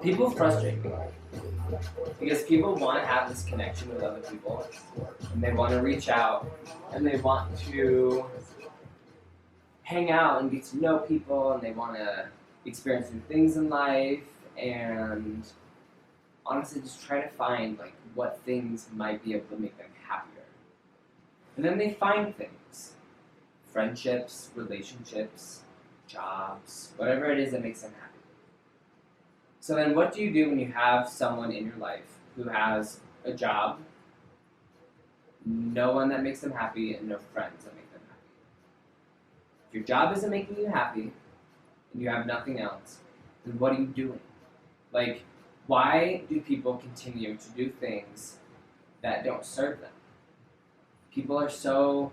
People frustrate me because people want to have this connection with other people, and they want to reach out, and they want to hang out and get to know people, and they want to experience new things in life, and honestly just try to find like what things might be able to make them happier. And then they find things. Friendships, relationships, jobs, whatever it is that makes them happy. So then what do you do when you have someone in your life who has a job, no one that makes them happy, and no friends that make them happy? If your job isn't making you happy, and you have nothing else, then what are you doing? Like, why do people continue to do things that don't serve them? People are so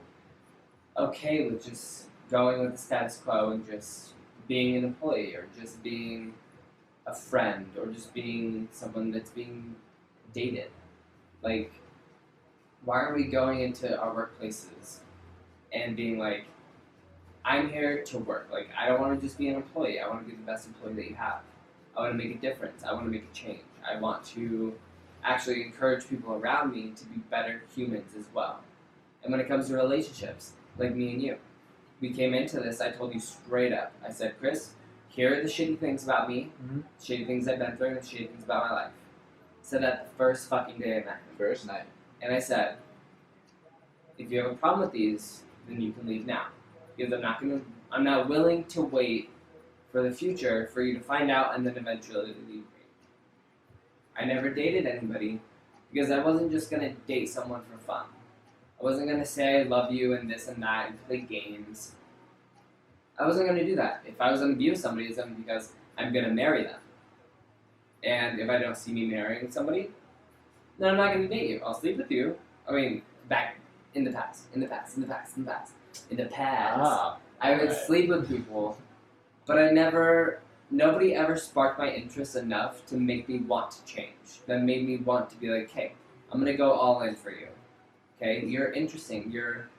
okay with just going with the status quo and just being an employee or just being a friend or just being someone that's being dated. Like, why are we going into our workplaces and being like, I'm here to work. Like, I don't want to just be an employee. I want to be the best employee that you have. I want to make a difference. I want to make a change. I want to actually encourage people around me to be better humans as well. And when it comes to relationships, like me and you, we came into this, I told you straight up. I said, Chris, here are the shitty things about me, shitty things I've been through, and shitty things about my life. I said that the first fucking day I met him. First night. And I said, if you have a problem with these, then you can leave now. Because I'm not willing to wait for the future for you to find out and then eventually leave me. I never dated anybody because I wasn't just going to date someone for fun. I wasn't going to say I love you and this and that and play games. I wasn't going to do that. If I was going to be with somebody, it's because I'm going to marry them. And if I don't see me marrying somebody, then I'm not going to date you. I'll sleep with you. I mean, back in the past. I would sleep with people, but nobody ever sparked my interest enough to make me want to change. That made me want to be like, hey, I'm going to go all in for you. Okay, you're interesting. You're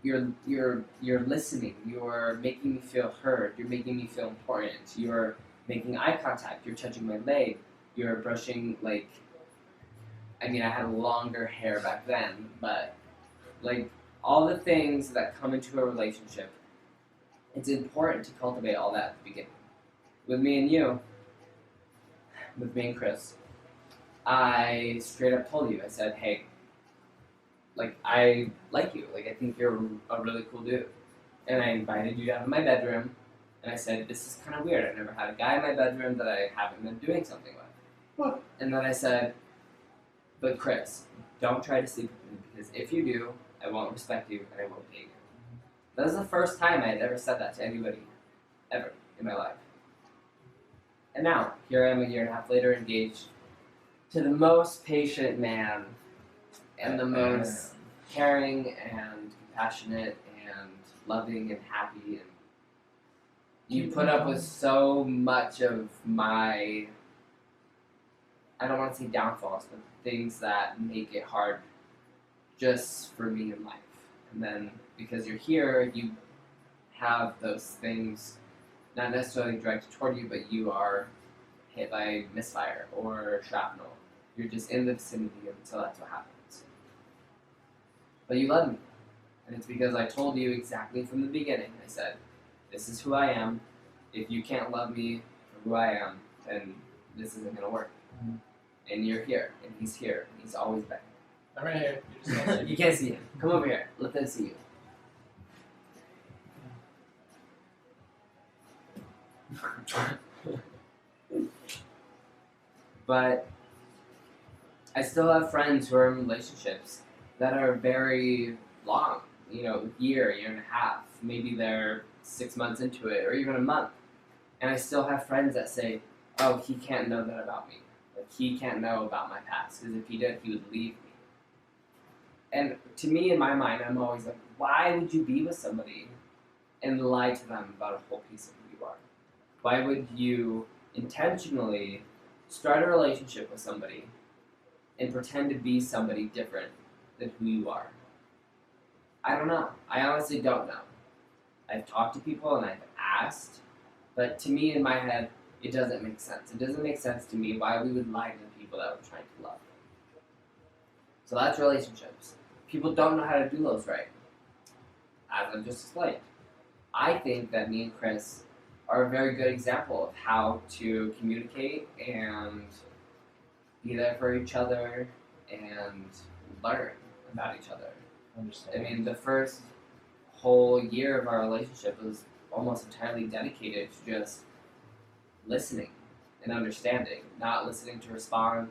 listening. You're making me feel heard. You're making me feel important. You're making eye contact. You're touching my leg. You're brushing, like, I mean, I had longer hair back then, but like all the things that come into a relationship, it's important to cultivate all that at the beginning. With me and you, with me and Chris, I straight up told you, I said, hey, like, I like you. Like, I think you're a really cool dude. And I invited you down to my bedroom, and I said, this is kind of weird. I've never had a guy in my bedroom that I haven't been doing something with. What? And then I said, but Chris, don't try to sleep with me, because if you do, I won't respect you, and I won't date you. That was the first time I had ever said that to anybody, ever, in my life. And now, here I am a year and a half later, engaged to the most patient man and the most caring and compassionate and loving and happy. And you put up with so much of my, I don't want to say downfalls, but things that make it hard just for me in life. And then because you're here, you have those things not necessarily directed toward you, but you are hit by misfire or shrapnel. You're just in the vicinity until that's what happens. But you love me. And it's because I told you exactly from the beginning. I said, this is who I am. If you can't love me for who I am, then this isn't going to work. Mm-hmm. And you're here, and he's here, and he's always been. I'm right here. You just can't You can't see him. Come over here. Let them see you. But I still have friends who are in relationships that are very long, year and a half. Maybe they're 6 months into it, or even a month. And I still have friends that say, oh, he can't know that about me. Like, he can't know about my past, because if he did, he would leave me. And to me, in my mind, I'm always like, why would you be with somebody and lie to them about a whole piece of who you are? Why would you intentionally start a relationship with somebody and pretend to be somebody different than who you are? I don't know. I honestly don't know. I've talked to people and I've asked, but to me, in my head, It doesn't make sense. It doesn't make sense to me why we would lie to the people that we're trying to love. So that's relationships. People don't know how to do those right, as I've just explained. I think that me and Chris are a very good example of how to communicate and be there for each other and learn about each other. I mean, the first whole year of our relationship was almost entirely dedicated to just listening and understanding, not listening to respond,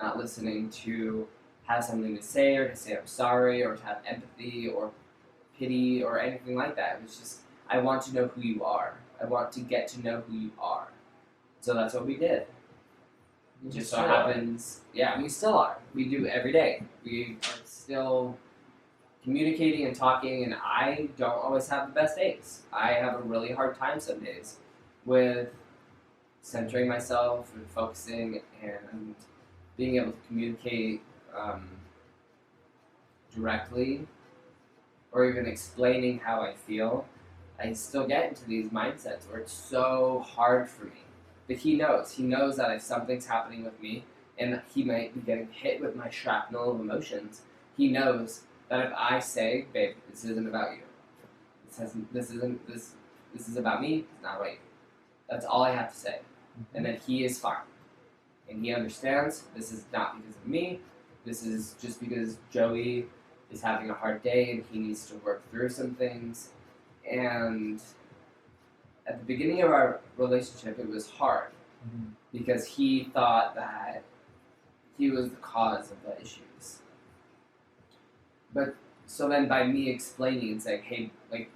not listening to have something to say or to say I'm sorry or to have empathy or pity or anything like that. It was just, I want to know who you are. I want to get to know who you are. So that's what we did. It just so happens, yeah, we still are. We do every day. We are still communicating and talking, and I don't always have the best days. I have a really hard time some days with centering myself and focusing and being able to communicate directly or even explaining how I feel. I still get into these mindsets where it's so hard for me. But he knows. He knows that if something's happening with me and he might be getting hit with my shrapnel of emotions, he knows that if I say, babe, this isn't about you. This is about me, it's not about you. That's all I have to say. And then he is fine. And he understands this is not because of me. This is just because Joey is having a hard day and he needs to work through some things. And at the beginning of our relationship, it was hard because he thought that he was the cause of the issues. But so then by me explaining and saying, hey, like,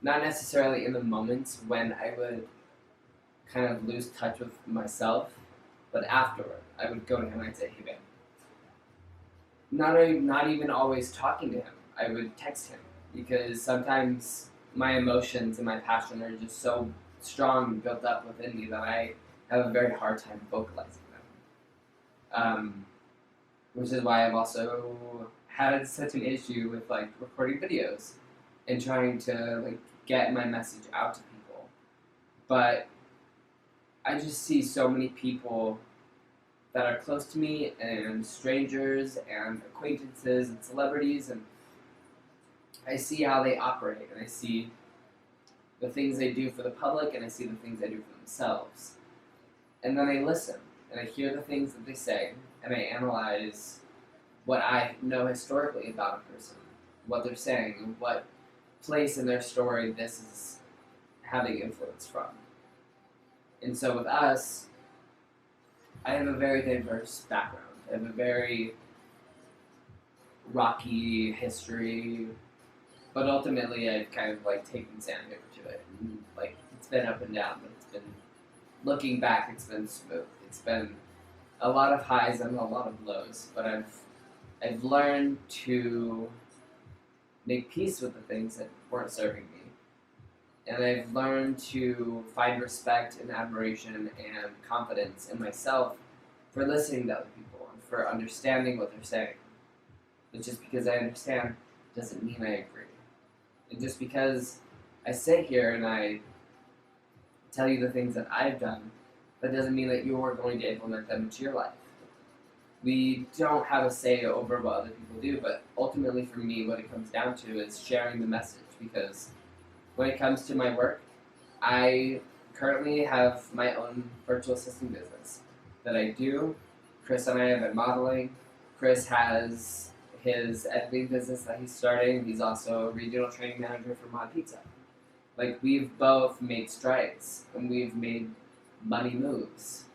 not necessarily in the moments when I would kind of lose touch with myself, but afterward, I would go to him and I'd say, hey, babe. Not even always talking to him. I would text him because sometimes my emotions and my passion are just so strong and built up within me that I have a very hard time vocalizing them. Which is why I've also had such an issue with like recording videos and trying to like get my message out to people. But I just see so many people that are close to me and strangers and acquaintances and celebrities, and I see how they operate and I see the things they do for the public and I see the things they do for themselves. And then I listen and I hear the things that they say and I analyze what I know historically about a person, what they're saying, and what place in their story this is having influence from. And so with us, I have a very diverse background. I have a very rocky history, but ultimately I've kind of like taken sandpaper to it. And, like, it's been up and down, but it's been, looking back, it's been smooth. It's been a lot of highs and a lot of lows, but I've learned to make peace with the things that weren't serving me. And I've learned to find respect and admiration and confidence in myself for listening to other people and for understanding what they're saying. But just because I understand doesn't mean I agree. And just because I sit here and I tell you the things that I've done, that doesn't mean that you're going to implement them into your life. We don't have a say over what other people do, but ultimately for me, what it comes down to is sharing the message, because when it comes to my work, I currently have my own virtual assistant business that I do. Chris and I have been modeling. Chris has his editing business that he's starting. He's also a regional training manager for Mod Pizza. Like, we've both made strides and we've made money moves.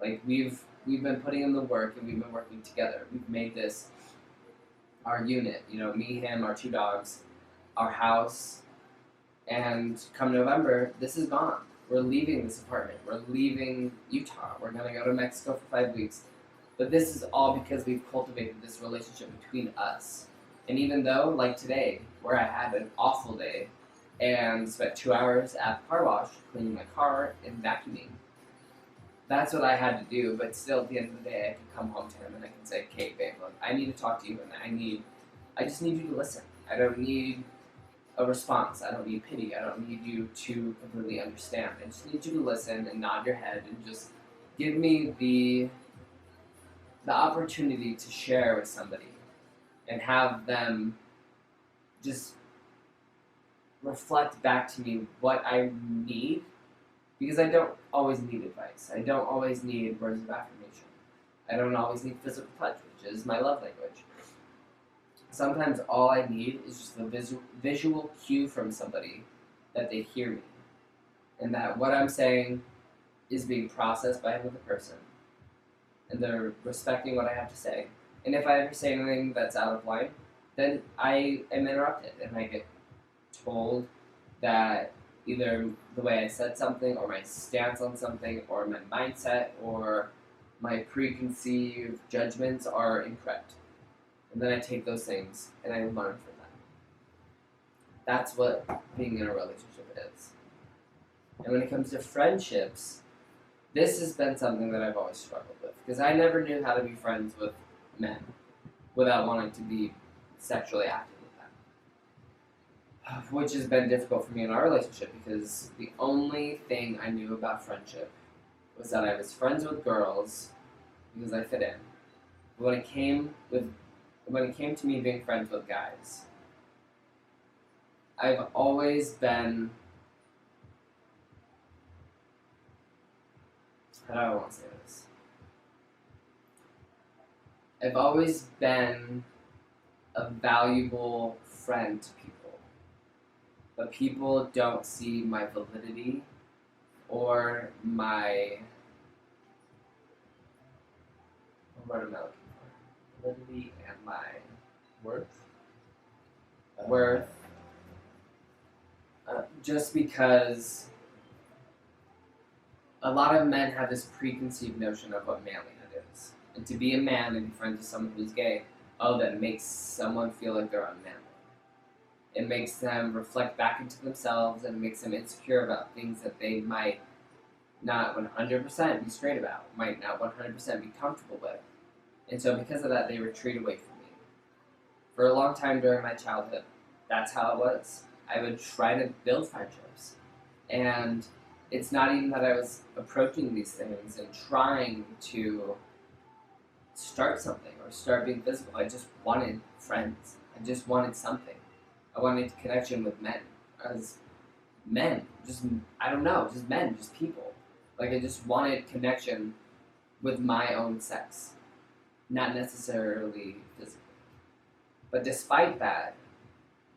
Like, we've been putting in the work and we've been working together. We've made this our unit, you know, me, him, our two dogs, our house, and come November, this is gone. We're leaving this apartment. We're leaving Utah. We're going to go to Mexico for 5 weeks. But this is all because we've cultivated this relationship between us. And even though, like today, where I had an awful day and spent 2 hours at the car wash cleaning my car and vacuuming, that's what I had to do. But still, at the end of the day, I can come home to him and I can say, "Okay, babe, look, I need to talk to you, and I just need you to listen. I don't need a response. I don't need pity. I don't need you to completely understand. I just need you to listen and nod your head and just give me the opportunity to share with somebody and have them just reflect back to me what I need, because I don't always need advice. I don't always need words of affirmation. I don't always need physical touch, which is my love language. Sometimes all I need is just a visual cue from somebody that they hear me and that what I'm saying is being processed by another person and they're respecting what I have to say. And if I ever say anything that's out of line, then I am interrupted and I get told that either the way I said something or my stance on something or my mindset or my preconceived judgments are incorrect. And then I take those things and I learn from them. That's what being in a relationship is. And when it comes to friendships, this has been something that I've always struggled with because I never knew how to be friends with men without wanting to be sexually active with them, which has been difficult for me in our relationship because the only thing I knew about friendship was that I was friends with girls because I fit in. But when it came to me being friends with guys, I've always been, how do I want to say this? I've always been a valuable friend to people, but people don't see my validity or my, what am I looking for? Validity and my Worth? worth, just because a lot of men have this preconceived notion of what manlyhood is. And to be a man and be friends with someone who's gay, oh, that makes someone feel like they're unmanly. It makes them reflect back into themselves and makes them insecure about things that they might not 100% be straight about, might not 100% be comfortable with. And so because of that, they retreat away from me. For a long time during my childhood, that's how it was. I would try to build friendships. And it's not even that I was approaching these things and trying to start something or start being physical. I just wanted friends. I just wanted something. I wanted connection with men. As men, just, I don't know, just men, just people. Like, I just wanted connection with my own sex, not necessarily physically. But despite that,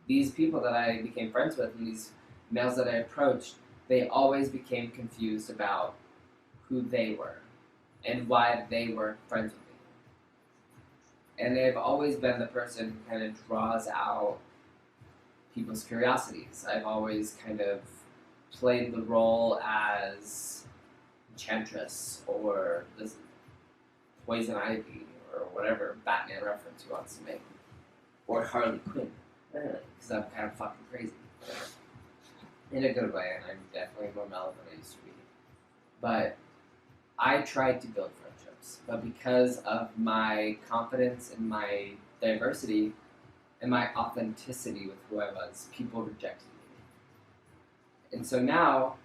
these people that I became friends with and these males that I approached, they always became confused about who they were and why they were friends with me. And they've always been the person who kind of draws out people's curiosities. I've always kind of played the role as Enchantress or this Poison Ivy or whatever Batman reference he wants to make. Or Harley Quinn, because I'm kind of fucking crazy. In a good way, and I'm definitely more mellow than I used to be. But I tried to build friendships, but because of my confidence and my diversity and my authenticity with who I was, people rejected me. And so now,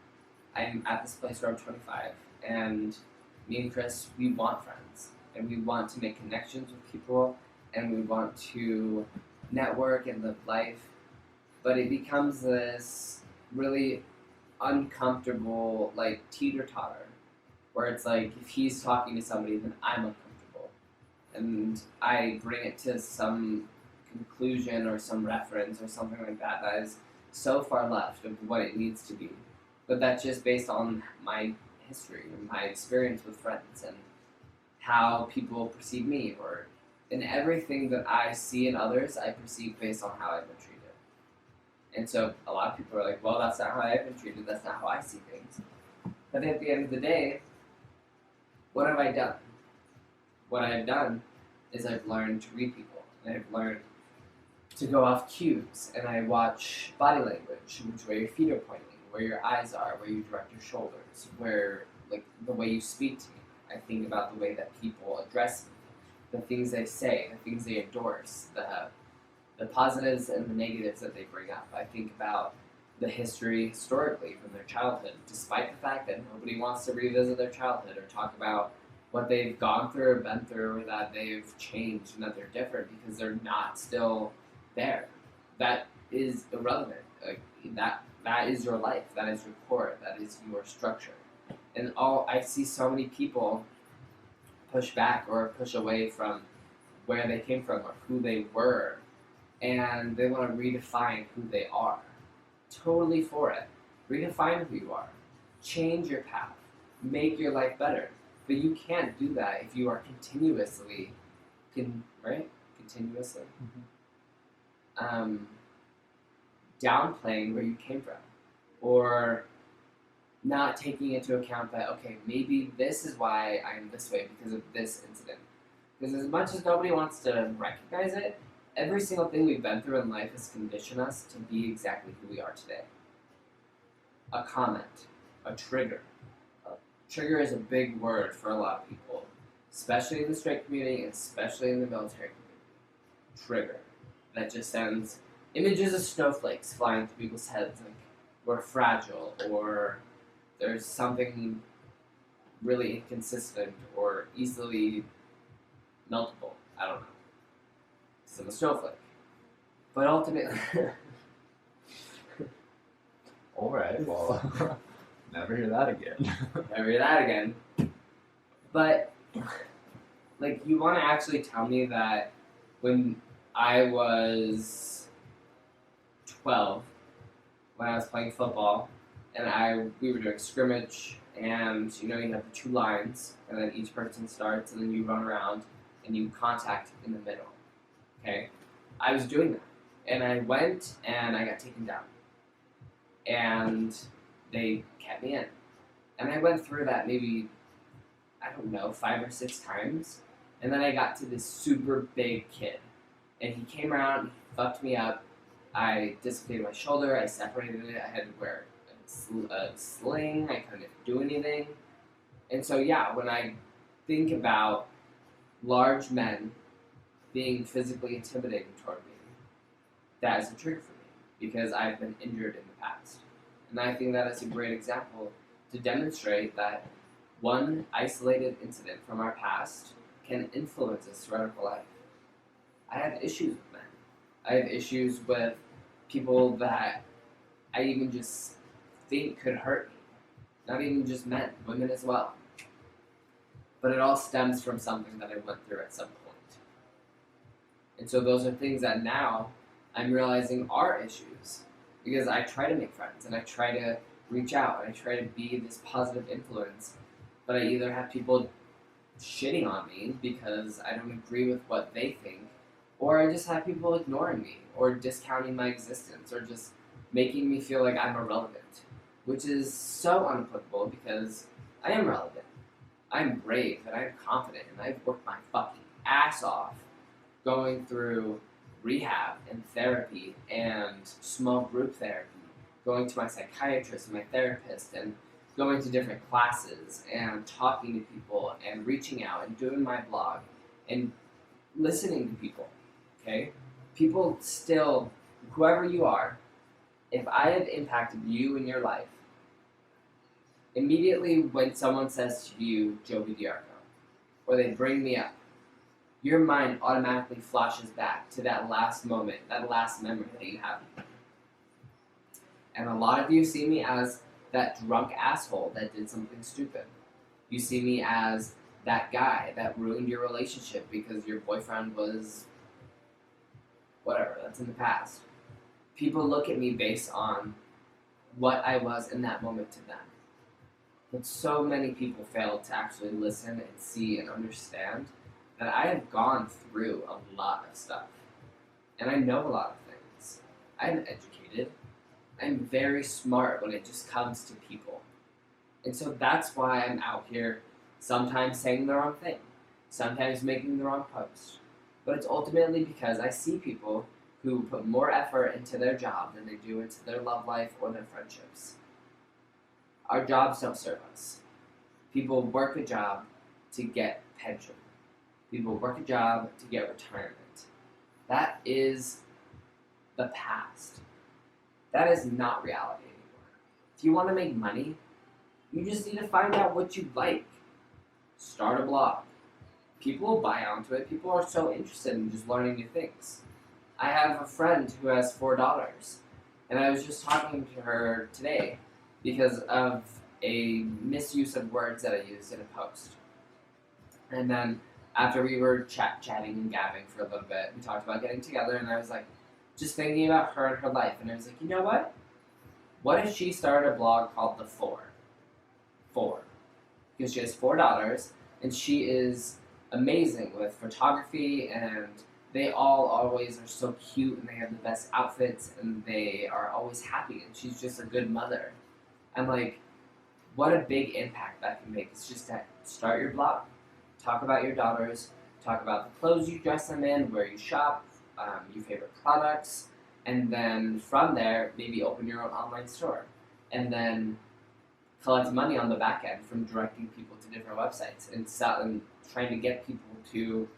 I'm at this place where I'm 25, and me and Chris, we want friends, and we want to make connections with people, and we want to network and live life, but it becomes this really uncomfortable, like, teeter-totter, where it's like, if he's talking to somebody, then I'm uncomfortable, and I bring it to some conclusion or some reference or something like that that is so far left of what it needs to be, but that's just based on my history and my experience with friends and how people perceive me, or in everything that I see in others, I perceive based on how I've been treated. And so a lot of people are like, well, that's not how I've been treated, that's not how I see things. But at the end of the day, what have I done? What I've done is I've learned to read people, and I've learned to go off cues, and I watch body language, which way your feet are pointing, where your eyes are, where you direct your shoulders, where, like, the way you speak to me. I think about the way that people address me, the things they say, the things they endorse, the the positives and the negatives that they bring up. I think about the history historically from their childhood, despite the fact that nobody wants to revisit their childhood or talk about what they've gone through or been through, or that they've changed and that they're different because they're not still there. That is irrelevant. That is your life. That is your core. That is your structure. And I see so many people push back or push away from where they came from or who they were, and they want to redefine who they are. Totally for it. Redefine who you are. Change your path. Make your life better. But you can't do that if you are continuously, continuously, downplaying where you came from, or not taking into account that, okay, maybe this is why I'm this way because of this incident. Because as much as nobody wants to recognize it, every single thing we've been through in life has conditioned us to be exactly who we are today. A comment, a trigger. Trigger is a big word for a lot of people, especially in the straight community, and especially in the military community. Trigger. That just sends images of snowflakes flying through people's heads, like we're fragile, or there's something really inconsistent or easily meltable. I don't know. So the snowflake. But ultimately, Alright, well, never hear that again. never hear that again. But, like, you want to actually tell me that when I was 12, when I was playing football, and we were doing scrimmage, and you have the two lines, and then each person starts, and then you run around, and you contact in the middle. Okay? I was doing that. And I went, and I got taken down. And they kept me in. And I went through that maybe, 5 or 6 times. And then I got to this super big kid. And he came around, he fucked me up. I dislocated my shoulder, I separated it, I had to wear a sling, I couldn't do anything. And so, yeah, when I think about large men being physically intimidating toward me, that is a trigger for me, because I've been injured in the past. And I think that is a great example to demonstrate that one isolated incident from our past can influence us throughout our life. I have issues with men. I have issues with people that I even just think could hurt me. Not even just men, women as well. But it all stems from something that I went through at some point. And so those are things that now I'm realizing are issues, because I try to make friends and I try to reach out and I try to be this positive influence, but I either have people shitting on me because I don't agree with what they think, or I just have people ignoring me or discounting my existence or just making me feel like I'm irrelevant, which is so unapplicable because I am relevant. I'm brave and I'm confident and I've worked my fucking ass off going through rehab and therapy and small group therapy, going to my psychiatrist and my therapist and going to different classes and talking to people and reaching out and doing my blog and listening to people, okay? People still, whoever you are, if I have impacted you in your life, immediately when someone says to you, Joby Diarco, or they bring me up, your mind automatically flashes back to that last moment, that last memory that you have. And a lot of you see me as that drunk asshole that did something stupid. You see me as that guy that ruined your relationship because your boyfriend was whatever, that's in the past. People look at me based on what I was in that moment to them. But so many people fail to actually listen and see and understand that I have gone through a lot of stuff. And I know a lot of things. I'm educated. I'm very smart when it just comes to people. And so that's why I'm out here sometimes saying the wrong thing, sometimes making the wrong post. But it's ultimately because I see people who put more effort into their job than they do into their love life or their friendships. Our jobs don't serve us. People work a job to get pension. People work a job to get retirement. That is the past. That is not reality anymore. If you want to make money, you just need to find out what you like. Start a blog. People will buy onto it. People are so interested in just learning new things. I have a friend who has $4, and I was just talking to her today because of a misuse of words that I used in a post. And then after we were chatting and gabbing for a little bit, we talked about getting together, and I was like, just thinking about her and her life, and I was like, you know what? What if she started a blog called The Four? Because she has $4, and she is amazing with photography, and they all always are so cute, and they have the best outfits, and they are always happy, and she's just a good mother. I'm like, what a big impact that can make. It's just that start your blog. Talk about your daughters. Talk about the clothes you dress them in, where you shop, your favorite products, and then from there, maybe open your own online store. And then collect money on the back end from directing people to different websites and trying to get people to,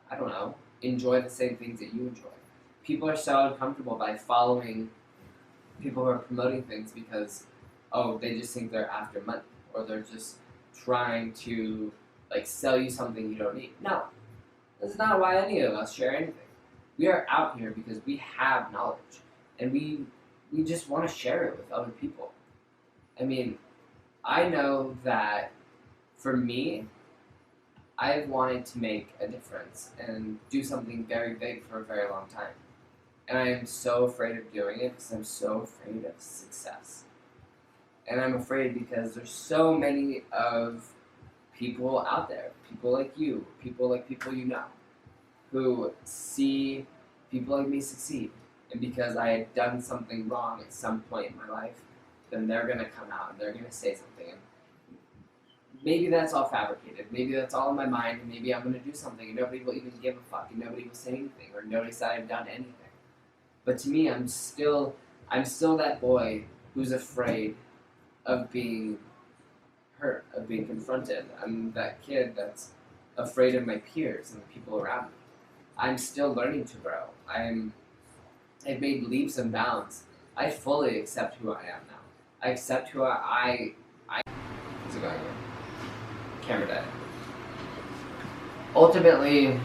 I don't know, enjoy the same things that you enjoy. People are so uncomfortable by following people who are promoting things because, they just think they're after money, or they're just trying to sell you something you don't need. No, that's not why any of us share anything. We are out here because we have knowledge, and we just want to share it with other people. I mean, I know that for me, I've wanted to make a difference and do something very big for a very long time. And I am so afraid of doing it because I'm so afraid of success. And I'm afraid because there's so many of people out there, people like you, people like people you know, who see people like me succeed. And because I had done something wrong at some point in my life, then they're going to come out and they're going to say something. And maybe that's all fabricated. Maybe that's all in my mind, and maybe I'm going to do something and nobody will even give a fuck, and nobody will say anything, or notice that I've done anything. But to me, I'm still that boy who's afraid of being hurt, of being confronted. I'm that kid that's afraid of my peers and the people around me. I'm still learning to grow. I've made leaps and bounds. I fully accept who I am now. I accept who I how's it going? Camera dead. Ultimately,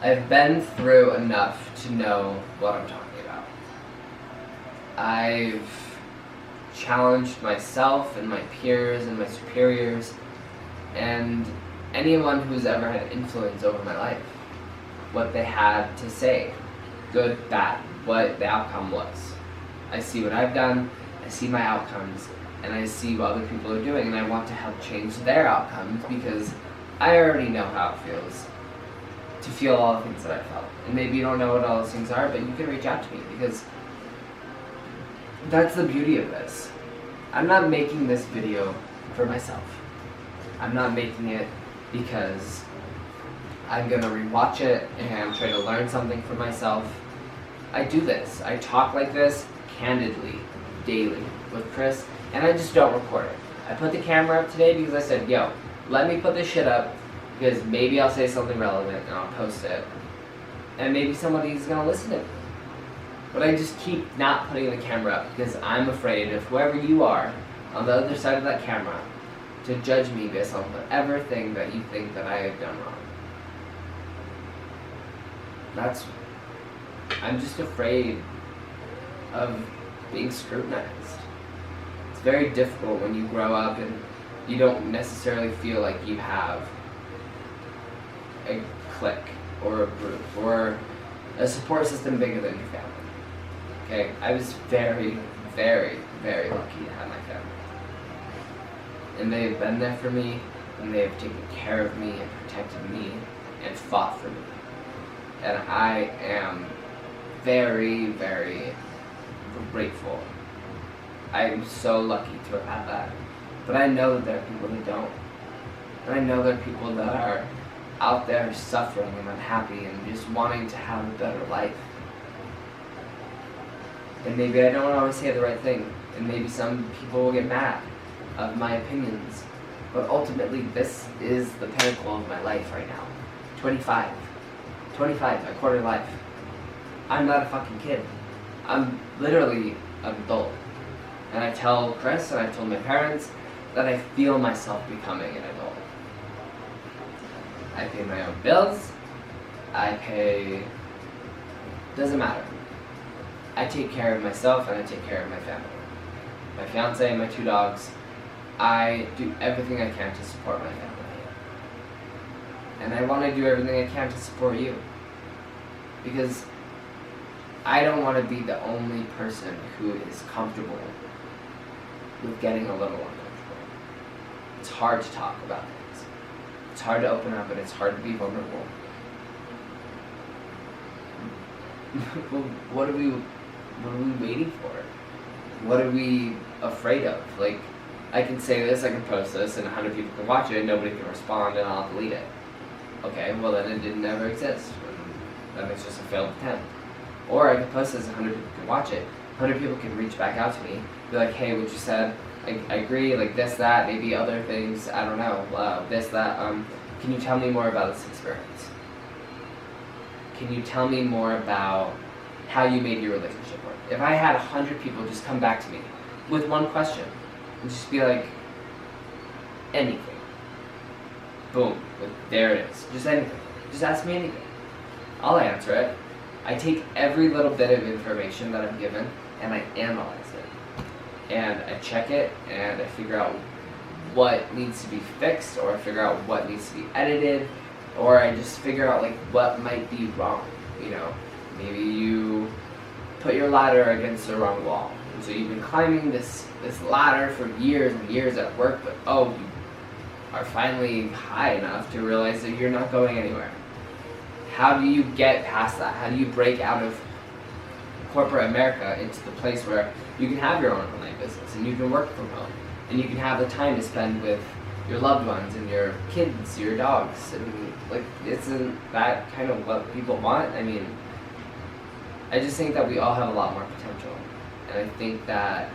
I've been through enough to know what I'm talking about. I've challenged myself and my peers and my superiors and anyone who's ever had influence over my life. What they had to say, good, bad, what the outcome was. I see what I've done, I see my outcomes, and I see what other people are doing, and I want to help change their outcomes because I already know how it feels to feel all the things that I felt. And maybe you don't know what all those things are, but you can reach out to me because that's the beauty of this. I'm not making this video for myself. I'm not making it because I'm gonna rewatch it and try to learn something for myself. I do this. I talk like this candidly, daily, with Chris, and I just don't record it. I put the camera up today because I said, yo, let me put this shit up because maybe I'll say something relevant and I'll post it. And maybe somebody's gonna listen to it. But I just keep not putting the camera up because I'm afraid of whoever you are on the other side of that camera to judge me based on whatever thing that you think that I have done wrong. I'm just afraid of being scrutinized. It's very difficult when you grow up and you don't necessarily feel like you have a clique or a group or a support system bigger than your family. Okay, I was very, very, very lucky to have my family. And they have been there for me, and they have taken care of me and protected me and fought for me. And I am very, very grateful. I'm so lucky to have had that. But I know that there are people that don't. And I know there are people that are out there suffering and unhappy and just wanting to have a better life. And maybe I don't always say the right thing, and maybe some people will get mad of my opinions. But ultimately, this is the pinnacle of my life right now. 25, my quarter life. I'm not a fucking kid. I'm literally an adult. And I tell Chris and I told my parents that I feel myself becoming an adult. I pay my own bills. Doesn't matter. I take care of myself and I take care of my family. My fiance and my 2 dogs. I do everything I can to support my family. And I want to do everything I can to support you. Because I don't want to be the only person who is comfortable with getting a little uncomfortable. It's hard to talk about things. It's hard to open up and it's hard to be vulnerable. What are we waiting for? What are we afraid of? Like, I can say this, I can post this, and 100 people can watch it, and nobody can respond, and I'll delete it. Okay, well then it didn't ever exist. Then it's just a failed attempt. Or I can post this, 100 people can watch it. 100 people can reach back out to me, be like, hey, what you said, I agree, like this, that, maybe other things, I don't know, this, that, can you tell me more about this experience? Can you tell me more about how you made your relationship work? If I had 100 people just come back to me with one question, and just be like, anything. Boom, there it is, just anything. Just ask me anything. I'll answer it. I take every little bit of information that I'm given and I analyze it. And I check it and I figure out what needs to be fixed, or I figure out what needs to be edited, or I just figure out like what might be wrong. You know, maybe you put your ladder against the wrong wall. And so you've been climbing this ladder for years and years at work, but you are finally high enough to realize that you're not going anywhere. How do you get past that? How do you break out of corporate America into the place where you can have your own online business and you can work from home and you can have the time to spend with your loved ones and your kids, your dogs, and like, isn't that kind of what people want? I mean, I just think that we all have a lot more potential, and I think that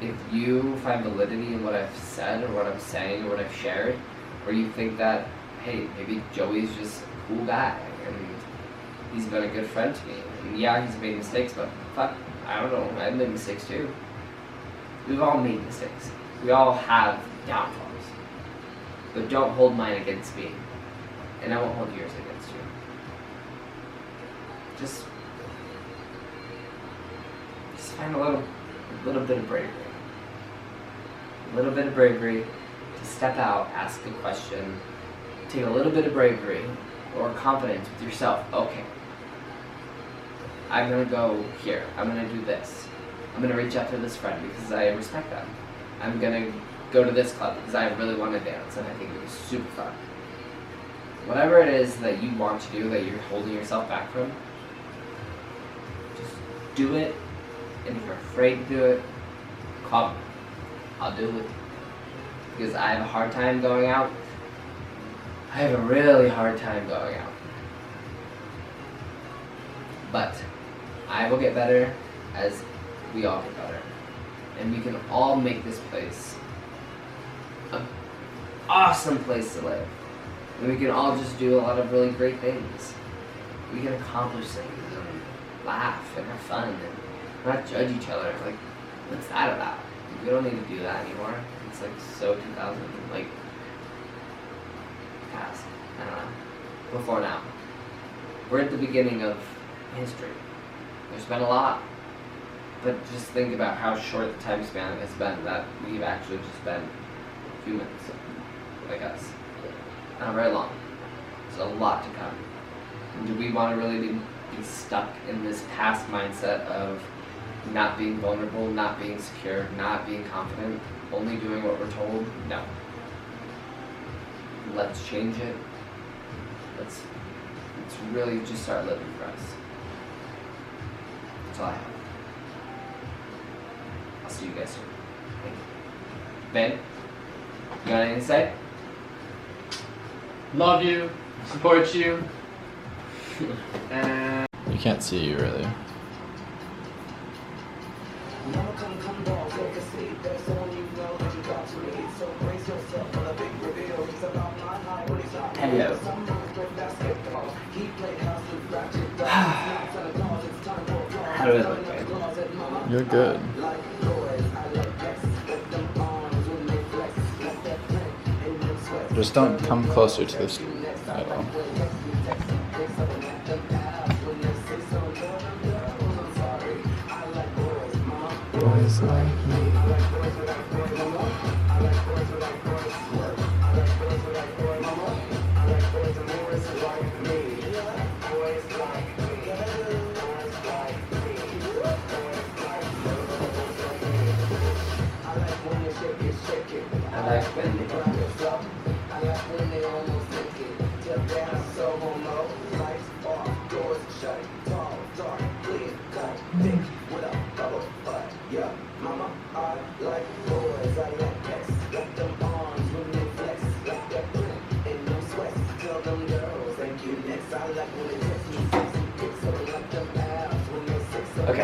if you find validity in what I've said or what I'm saying or what I've shared, or you think that, hey, maybe Joey's just a cool guy and he's been a good friend to me, and yeah, he's made mistakes, but fuck, I don't know, I've made mistakes too. We've all made mistakes. We all have downfalls. But don't hold mine against me, and I won't hold yours against you. Just find a little bit of bravery. A little bit of bravery to step out, ask a question, take a little bit of bravery or confidence with yourself. Okay, I'm gonna go here. I'm gonna do this. I'm gonna reach out to this friend because I respect them. I'm gonna go to this club because I really want to dance and I think it was super fun. Whatever it is that you want to do that you're holding yourself back from, just do it. And if you're afraid to do it, call me. I'll do it. Because I have a hard time going out. I have a really hard time going out. But I will get better as we all get better. And we can all make this place an awesome place to live. And we can all just do a lot of really great things. We can accomplish things and laugh and have fun and not judge each other. Like, what's that about? We don't need to do that anymore. It's like so 2000, like, past. I don't know. Before now. We're at the beginning of history. There's been a lot. But just think about how short the time span has been that we've actually just been humans, like us. Not very long. There's a lot to come. And do we want to really be stuck in this past mindset of not being vulnerable, not being secure, not being confident, only doing what we're told? No. Let's change it. Let's really just start living for us. That's all I have. I'll see you guys soon. Thank you. Ben, you got anything to say? Love you, support you, and You can't see you really. Hello. How do I look, babe? You're good. Just don't come closer to this idol. Boys like me. I like when they go.